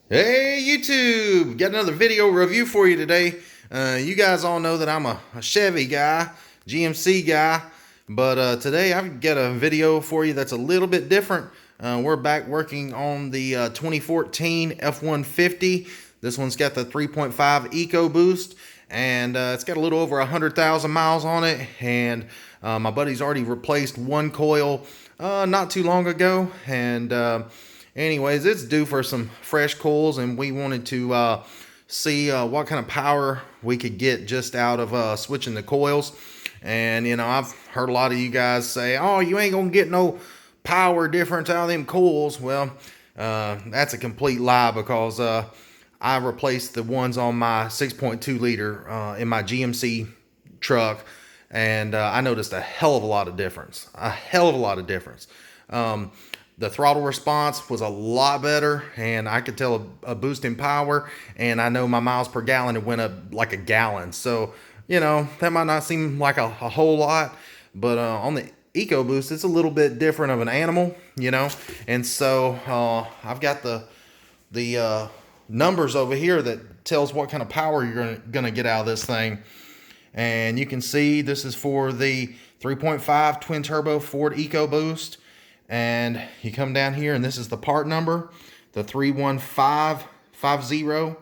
Hey YouTube, got another video review for you today. You guys all know that I'm a Chevy guy, GMC guy, but today I've got a video for you that's a little bit different. We're back working on the 2014 F150. This one's got the 3.5 Ecoboost, and it's got a little over 100,000 miles on it. And my buddy's already replaced one coil not too long ago, and anyways, it's due for some fresh coils, and we wanted to see what kind of power we could get just out of switching the coils. And you know, I've heard a lot of you guys say, "Oh, you ain't gonna get no power difference out of them coils." Well, that's a complete lie, because I replaced the ones on my 6.2 liter in my GMC truck, and I noticed a hell of a lot of difference. A hell of a lot of difference. The throttle response was a lot better, and I could tell a boost in power, and I know my miles per gallon, it went up like a gallon. So, you know, that might not seem like a whole lot, but on the EcoBoost, it's a little bit different of an animal, you know. And so I've got the numbers over here that tells what kind of power you're gonna get out of this thing. And you can see this is for the 3.5 twin turbo Ford EcoBoost. And you come down here, and this is the part number, the 31550.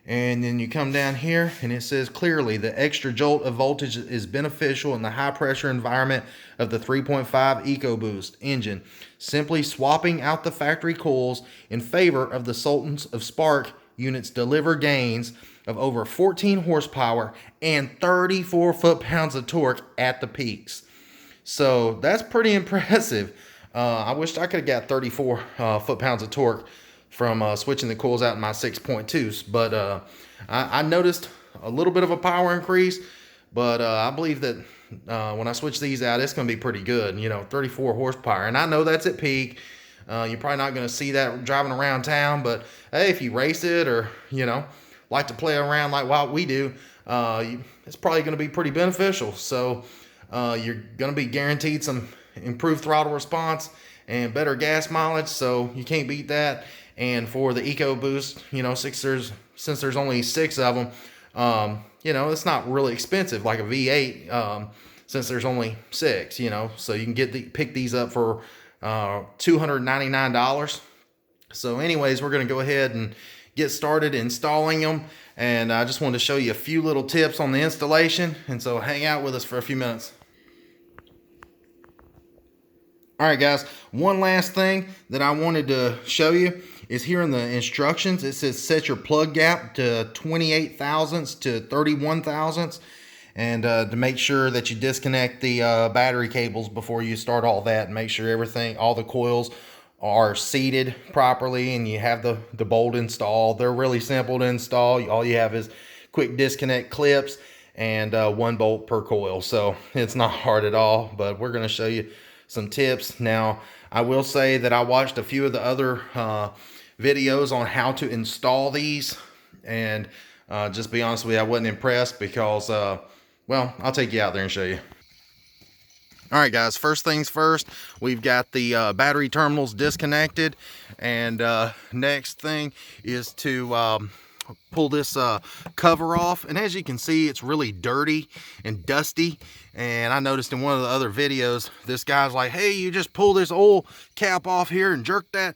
And then you come down here, and it says clearly the extra jolt of voltage is beneficial in the high pressure environment of the 3.5 EcoBoost engine. Simply swapping out the factory coils in favor of the Sultans of Spark units deliver gains of over 14 horsepower and 34 foot-pounds of torque at the peaks. So that's pretty impressive. I wished I could have got 34 foot-pounds of torque from switching the coils out in my 6.2s, but I noticed a little bit of a power increase, but I believe that when I switch these out, it's going to be pretty good. You know, 34 horsepower, and I know that's at peak. You're probably not going to see that driving around town, but hey, if you race it, or you know, like to play around like what we do, it's probably going to be pretty beneficial. So you're going to be guaranteed some improved throttle response and better gas mileage, so you can't beat that. And for the EcoBoost, you know, since there's only 6 of them, you know, it's not really expensive like a V8, since there's only 6, you know, so you can pick these up for $299. So anyways, we're going to go ahead and get started installing them, and I just wanted to show you a few little tips on the installation, and so hang out with us for a few minutes. All right, guys, one last thing that I wanted to show you is here in the instructions. It says set your plug gap to 28 thousandths to 31 thousandths, and to make sure that you disconnect the battery cables before you start all that, and make sure everything, all the coils are seated properly, and you have the bolt installed. They're really simple to install. All you have is quick disconnect clips and 1 bolt per coil, so it's not hard at all. But we're going to show you some tips. Now, I will say that I watched a few of the other videos on how to install these, and just be honest with you, I wasn't impressed, because well, I'll take you out there and show you. All right, guys, first things first, we've got the battery terminals disconnected, and next thing is to pull this cover off. And as you can see, it's really dirty and dusty, and I noticed in one of the other videos, this guy's like, hey, you just pull this oil cap off here and jerk that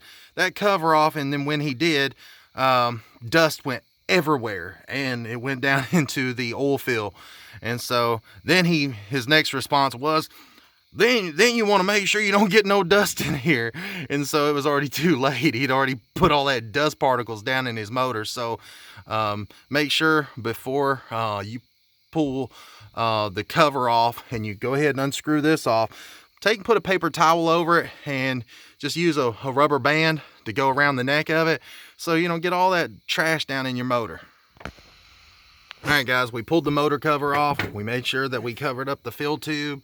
cover off. And then when he did, dust went everywhere, and it went down into the oil fill. And so then his next response was, then you want to make sure you don't get no dust in here. And so it was already too late. He'd already put all that dust particles down in his motor. So make sure before you pull the cover off, and you go ahead and unscrew this off, put a paper towel over it, and just use a rubber band to go around the neck of it, so you don't get all that trash down in your motor. All right, guys, we pulled the motor cover off. We made sure that we covered up the fill tube,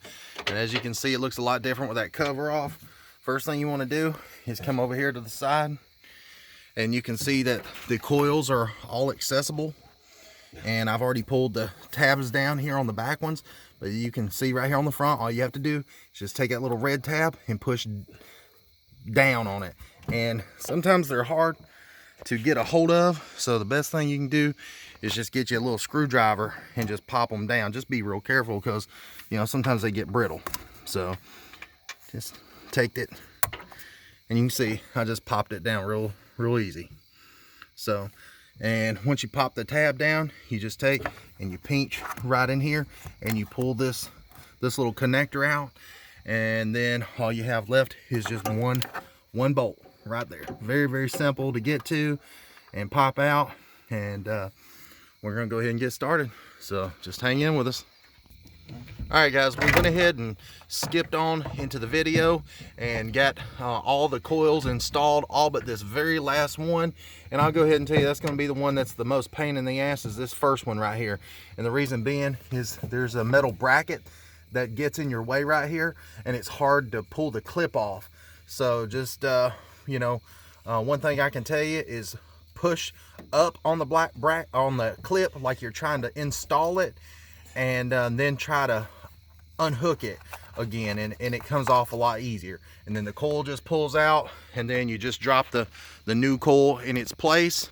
and as you can see, it looks a lot different with that cover off. First thing you want to do is come over here to the side, and you can see that the coils are all accessible, and I've already pulled the tabs down here on the back ones, but you can see right here on the front, all you have to do is just take that little red tab and push down on it. And sometimes they're hard to get a hold of. So the best thing you can do is just get you a little screwdriver and just pop them down. Just be real careful, because you know, sometimes they get brittle. So just take it, and you can see I just popped it down real easy. So, and once you pop the tab down, you just take and you pinch right in here, and you pull this little connector out, and then all you have left is just one bolt right there. Very simple to get to and pop out, and we're gonna go ahead and get started. So just hang in with us. All right, guys, we went ahead and skipped on into the video and got all the coils installed, all but this very last one. And I'll go ahead and tell you, that's going to be the one that's the most pain in the ass, is this first one right here. And the reason being is there's a metal bracket that gets in your way right here, and it's hard to pull the clip off. So just you know, one thing I can tell you is push up on the on the clip like you're trying to install it, and then try to unhook it again, and it comes off a lot easier. And then the coil just pulls out, and then you just drop the new coil in its place.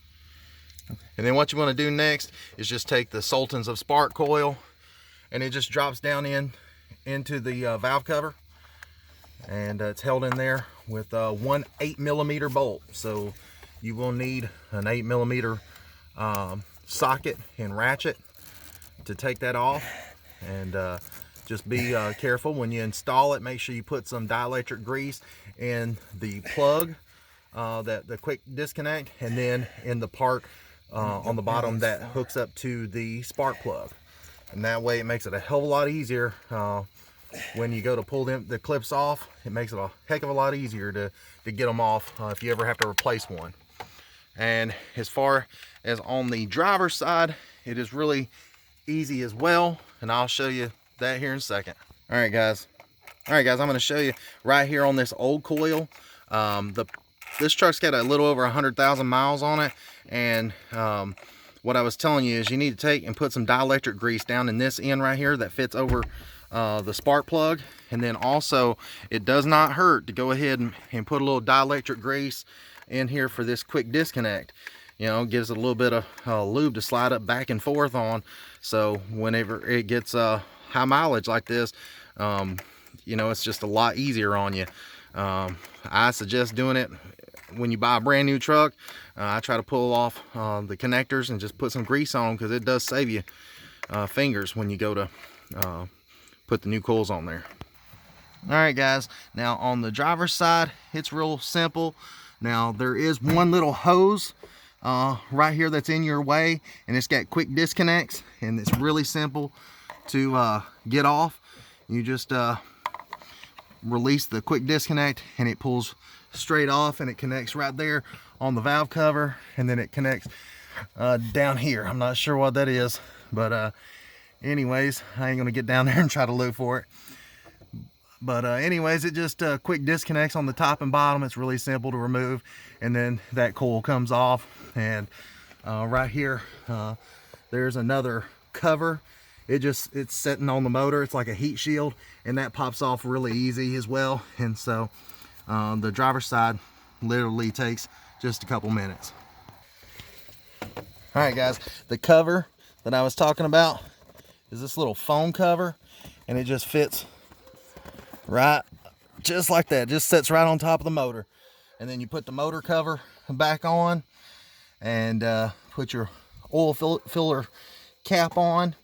And then what you want to do next is just take the Sultans of Spark coil, and it just drops down into the valve cover, and it's held in there with one 8mm bolt. So you will need an 8mm socket and ratchet to take that off. And just be careful when you install it. Make sure you put some dielectric grease in the plug, the quick disconnect, and then in the part on the bottom that hooks up to the spark plug. And that way it makes it a hell of a lot easier when you go to pull the clips off. It makes it a heck of a lot easier to get them off if you ever have to replace one. And as far as on the driver's side, it is really easy as well, and I'll show you that here in a second. All right, guys, I'm going to show you right here on this old coil. This truck's got a little over 100,000 miles on it, and what I was telling you is you need to take and put some dielectric grease down in this end right here that fits over the spark plug. And then also, it does not hurt to go ahead and put a little dielectric grease in here for this quick disconnect. You know, gives it a little bit of lube to slide up back and forth on. So whenever it gets high mileage like this, you know, it's just a lot easier on you. I suggest doing it when you buy a brand new truck. I try to pull off the connectors and just put some grease on them, because it does save you fingers when you go to put the new coils on there. All right, guys, now on the driver's side, it's real simple. Now there is one little hose right here that's in your way, and it's got quick disconnects, and it's really simple to get off. You just release the quick disconnect, and it pulls straight off, and it connects right there on the valve cover, and then it connects down here. I'm not sure what that is, but anyways, I ain't gonna get down there and try to look for it. But anyways, it just quick disconnects on the top and bottom. It's really simple to remove, and then that coil comes off. And right here, there's another cover. It's sitting on the motor. It's like a heat shield, and that pops off really easy as well. And so the driver's side literally takes just a couple minutes. All right, guys, the cover that I was talking about is this little foam cover, and it just fits right just like that. Just sits right on top of the motor. And then you put the motor cover back on, and put your oil filler cap on,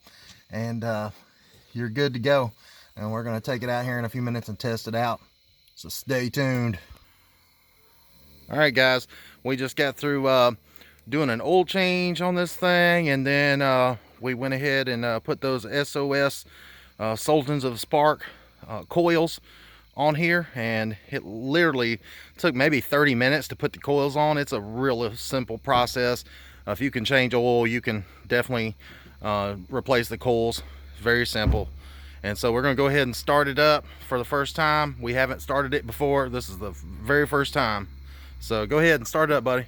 and you're good to go. And we're going to take it out here in a few minutes and test it out, so stay tuned. All right, guys, we just got through doing an oil change on this thing, and then we went ahead and put those SOS Sultans of Spark coils on here, and it literally took maybe 30 minutes to put the coils on. It's a real simple process. If you can change oil, you can definitely replace the coils. Very simple. And so we're going to go ahead and start it up for the first time. We haven't started it before. This is the very first time. So go ahead and start it up, buddy.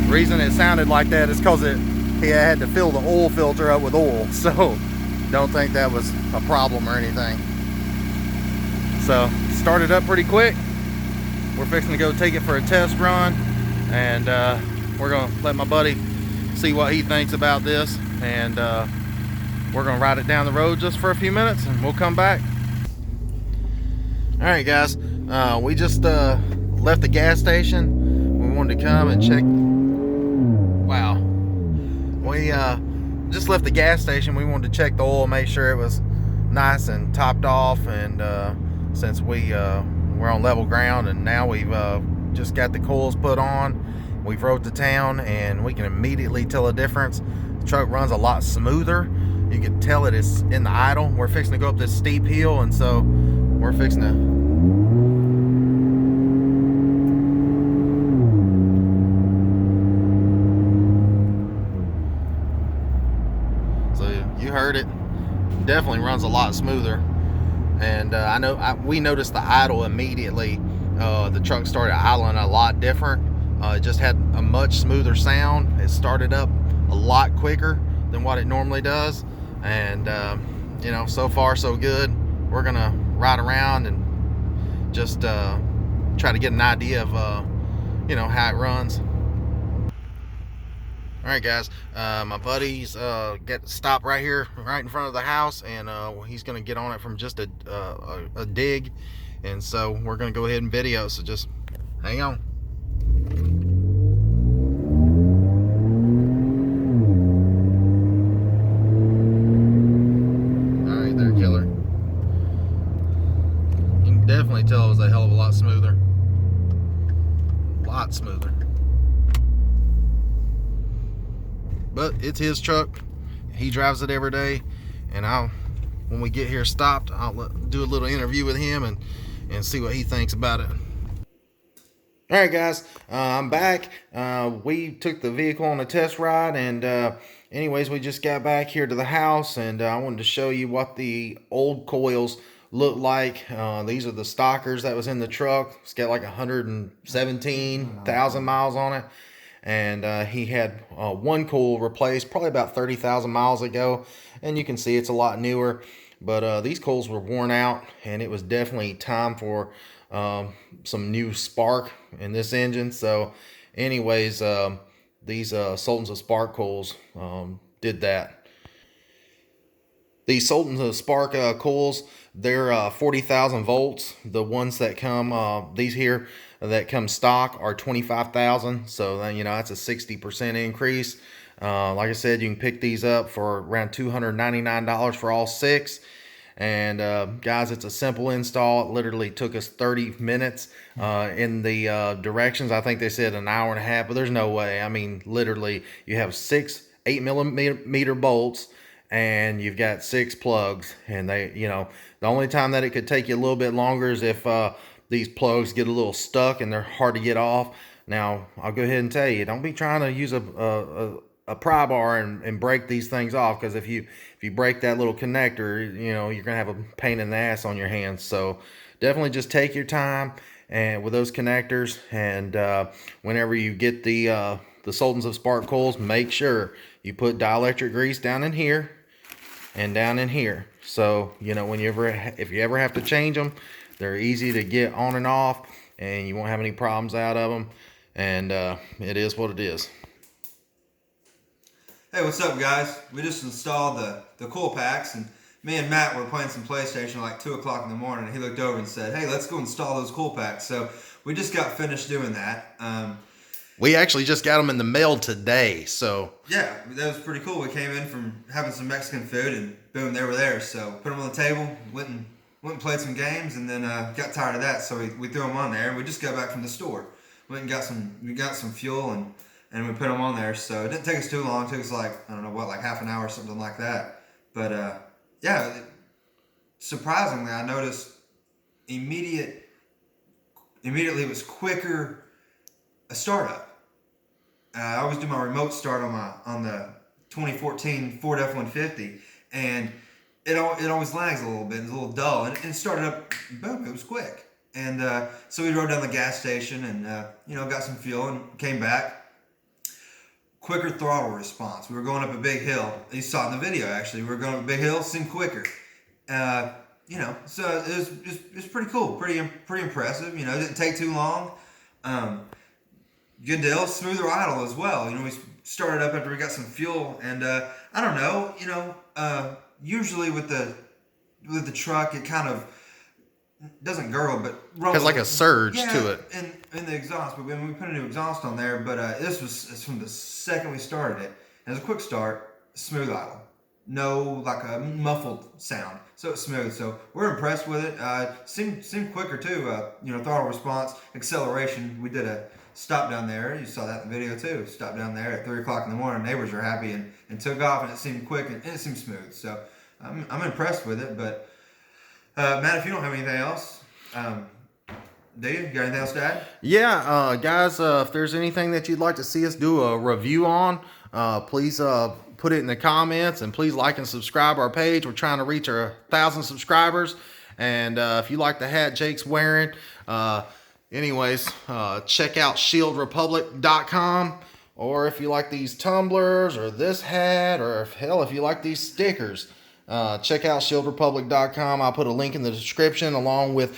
The reason it sounded like that is because he had to fill the oil filter up with oil, so don't think that was a problem or anything. So started up pretty quick. We're fixing to go take it for a test run, and we're gonna let my buddy see what he thinks about this, and we're gonna ride it down the road just for a few minutes and we'll come back. All right, guys, we just left the gas station. We wanted to come and check. Wow, we just left the gas station. We wanted to check the oil, make sure it was nice and topped off, and since we're on level ground, and now we've just got the coils put on, we've rode to town and we can immediately tell a difference. The truck runs a lot smoother. You can tell it is in the idle. We're fixing to go up this steep hill, and so we're fixing to heard it. Definitely runs a lot smoother, and I know we noticed the idle immediately. The truck started idling a lot different. It just had a much smoother sound. It started up a lot quicker than what it normally does, and you know, so far so good. We're gonna ride around and just try to get an idea of you know, how it runs. All right, guys, my buddy's stopped right here, right in front of the house, and he's gonna get on it from just a dig, and so we're gonna go ahead and video, so just hang on. All right there, killer. You can definitely tell it was a hell of a lot smoother. A lot smoother. But it's his truck. He drives it every day, and when we get here stopped, I'll do a little interview with him and see what he thinks about it. All right, guys, I'm back. We took the vehicle on a test ride, and anyways, we just got back here to the house, and I wanted to show you what the old coils look like. These are the stockers that was in the truck. It's got like 117,000 miles on it. And he had one coil replaced probably about 30,000 miles ago, and you can see it's a lot newer, but these coils were worn out, and it was definitely time for some new spark in this engine. So anyways, these Sultans of Spark coils did that. These Sultans of Spark coils, they're 40,000 volts. The ones that come, these here that come stock, are 25,000. So then, you know, that's a 60% increase. Like I said, you can pick these up for around $299 for all 6. And guys, it's a simple install. It literally took us 30 minutes. In the directions, I think they said an hour and a half, but there's no way. I mean, literally, you have 6 8mm bolts, and you've got 6 plugs, and they, you know, the only time that it could take you a little bit longer is if these plugs get a little stuck and they're hard to get off. Now, I'll go ahead and tell you, don't be trying to use a pry bar and break these things off, because if you break that little connector, you know, you're gonna have a pain in the ass on your hands. So definitely just take your time and with those connectors, and whenever you get the Sultans of Spark coils, make sure you put dielectric grease down in here and down in here. So, you know, if you ever have to change them, they're easy to get on and off, and you won't have any problems out of them. And it is what it is. Hey, what's up, guys? We just installed the coil packs, and me and Matt were playing some PlayStation at like 2 o'clock in the morning, and he looked over and said, hey, let's go install those coil packs. So we just got finished doing that. We actually just got them in the mail today, so. Yeah, that was pretty cool. We came in from having some Mexican food, and boom, they were there. So put them on the table, went and played some games, and then got tired of that, so we threw them on there, and we just got back from the store. Went and got some fuel, and we put them on there. So it didn't take us too long. It took us like, I don't know what, like half an hour or something like that. But yeah, surprisingly, I noticed immediately it was quicker a startup. I always do my remote start on the 2014 Ford F150, and it always lags a little bit. It's a little dull, and it started up. Boom! It was quick, and so we rode down the gas station and you know, got some fuel and came back. Quicker throttle response. We were going up a big hill. You saw it in the video, actually. We were going up a big hill, seemed quicker. You So it's pretty cool, pretty impressive. It didn't take too long. Good deal, smoother idle as well. We started up after we got some fuel, and I don't know. Usually with the truck, it kind of doesn't gurgle, but Has like a surge to it. in the exhaust. But when we put a new exhaust on there, but it's from the second we started it. And it's a quick start, smooth idle, no like a muffled sound, so it's smooth. So we're impressed with it. Seemed quicker too. Throttle response, acceleration. We did a stop down there. You saw that in the video too. Stop down there at 3 o'clock in the morning. Neighbors were happy and took off, and it seemed quick and it seemed smooth. So I'm impressed with it. But Matt, if you don't have anything else, do you got anything else to add? Yeah, guys, if there's anything that you'd like to see us do a review on, please put it in the comments, and please like and subscribe our page. We're trying to reach our 1,000 subscribers. And if you like the hat Jake's wearing, anyways, check out shieldrepublic.com. Or if you like these tumblers or this hat, or hell, if you like these stickers, check out shieldrepublic.com. I'll put a link in the description, along with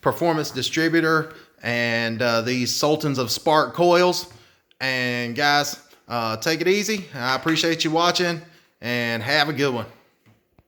Performance Distributor and these Sultans of Spark coils. And guys, take it easy. I appreciate you watching, and have a good one.